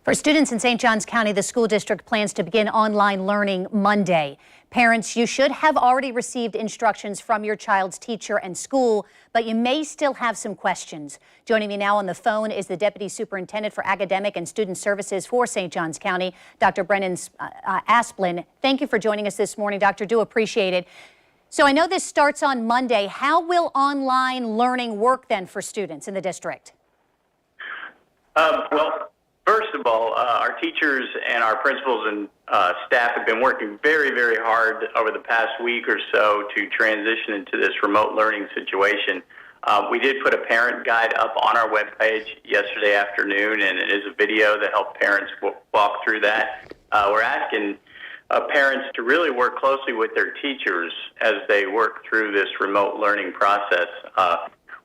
For students in St. Johns County, the school district plans to begin online learning Monday. Parents, you should have already received instructions from your child's teacher and school, but you may still have some questions. Joining me now on the phone is the Deputy Superintendent for Academic and Student Services for St. Johns County, Dr. Brennan Asplen. Thank you for joining us this morning, Doctor. Do appreciate it. So I know this starts on Monday. How will online learning work then for students in the district? First of all, our teachers and our principals and staff have been working very, very hard over the past week or so to transition into this remote learning situation. We did put a parent guide up on our webpage yesterday afternoon, and it is a video that helps parents walk through that. We're asking parents to really work closely with their teachers as they work through this remote learning process.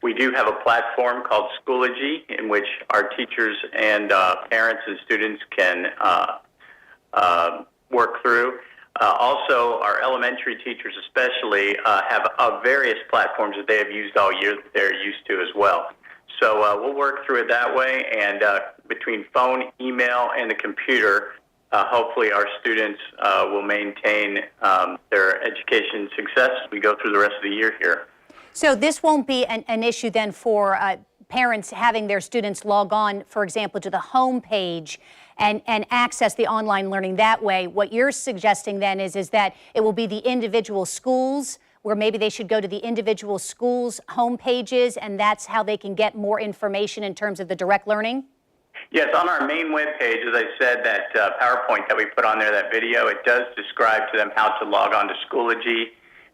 We do have a platform called Schoology in which our teachers and parents and students can work through. Also, our elementary teachers especially have various platforms that they have used all year that they're used to as well. So we'll work through it that way, and between phone, email, and the computer, hopefully our students will maintain their education success as we go through the rest of the year here. So this won't be an issue then for parents having their students log on, for example, to the home page and access the online learning that way. What you're suggesting then is that it will be the individual schools where maybe they should go to the individual schools' home pages, and that's how they can get more information in terms of the direct learning? Yes, on our main webpage, as I said, that PowerPoint that we put on there, that video, it does describe to them how to log on to Schoology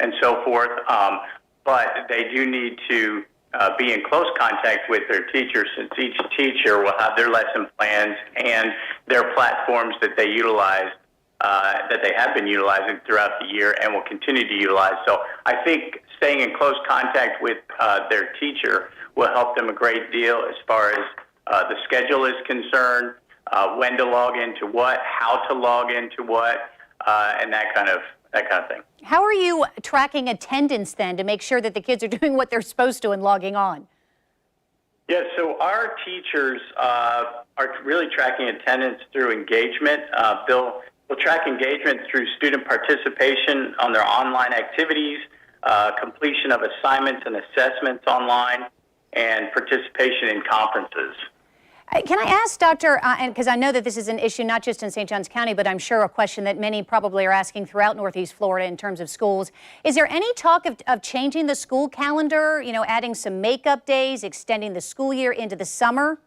and so forth. But they do need to be in close contact with their teachers, since each teacher will have their lesson plans and their platforms that they utilize, that they have been utilizing throughout the year and will continue to utilize. So I think staying in close contact with their teacher will help them a great deal as far as the schedule is concerned, when to log into what, how to log into what, and that kind of thing. How are you tracking attendance then to make sure that the kids are doing what they're supposed to and logging on? Yeah, so our teachers are really tracking attendance through engagement. They'll track engagement through student participation on their online activities, completion of assignments and assessments online, and participation in conferences. Can I ask, Doctor, and because I know that this is an issue not just in St. Johns County, but I'm sure a question that many probably are asking throughout Northeast Florida in terms of schools. Is there any talk of changing the school calendar, you know, adding some makeup days, extending the school year into the summer?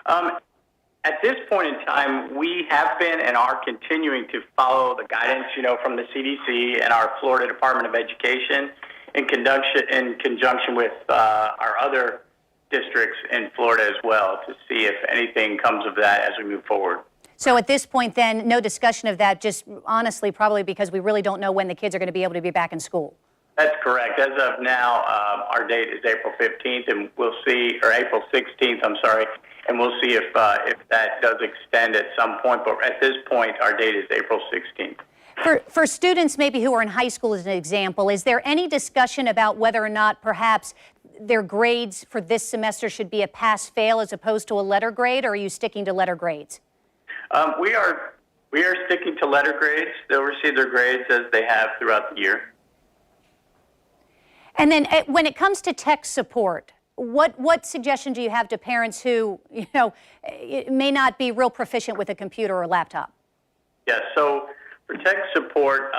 At this point in time, we have been and are continuing to follow the guidance, from the CDC and our Florida Department of Education in conjunction with our other districts in Florida as well, to see if anything comes of that as we move forward. So at this point then, no discussion of that, just honestly probably because we really don't know when the kids are going to be able to be back in school. That's correct. As of now, our date is April 15th, and we'll see, or April 16th, I'm sorry, and we'll see if that does extend at some point, but at this point, our date is April 16th. For students maybe who are in high school as an example, is there any discussion about whether or not perhaps their grades for this semester should be a pass-fail as opposed to a letter grade, or are you sticking to letter grades? We are sticking to letter grades. They'll receive their grades as they have throughout the year. And then when it comes to tech support, what suggestion do you have to parents who, may not be real proficient with a computer or laptop? Yes, so for tech support,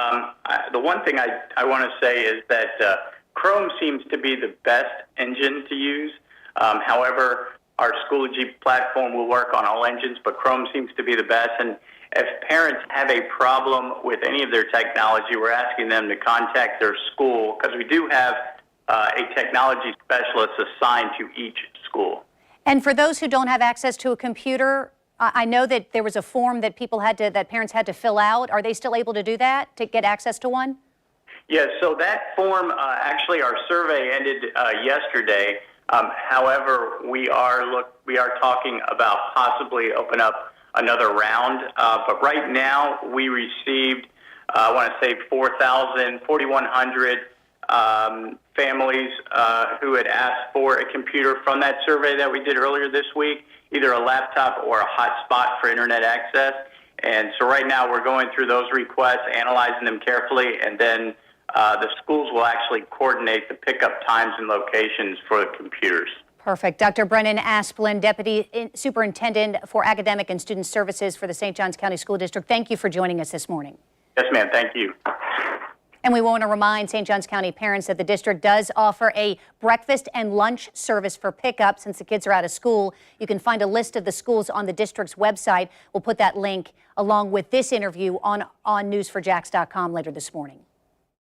the one thing I want to say is that Chrome seems to be the best engine to use. However, our Schoology platform will work on all engines, but Chrome seems to be the best. And if parents have a problem with any of their technology, we're asking them to contact their school, because we do have a technology specialist assigned to each school. And for those who don't have access to a computer, I know that there was a form that parents had to fill out. Are they still able to do that, to get access to one? Yes, so that form, actually our survey ended yesterday. However, we are talking about possibly open up another round. But right now we received, I want to say 4,100 families who had asked for a computer from that survey that we did earlier this week. either a laptop or a hotspot for internet access. And so right now we're going through those requests, analyzing them carefully, and then the schools will actually coordinate the pickup times and locations for the computers. Perfect. Dr. Brennan Asplen, Deputy Superintendent for Academic and Student Services for the St. Johns County School District, thank you for joining us this morning. Yes, ma'am. Thank you. And we want to remind St. Johns County parents that the district does offer a breakfast and lunch service for pickup since the kids are out of school. You can find a list of the schools on the district's website. We'll put that link along with this interview on newsforjax.com later this morning.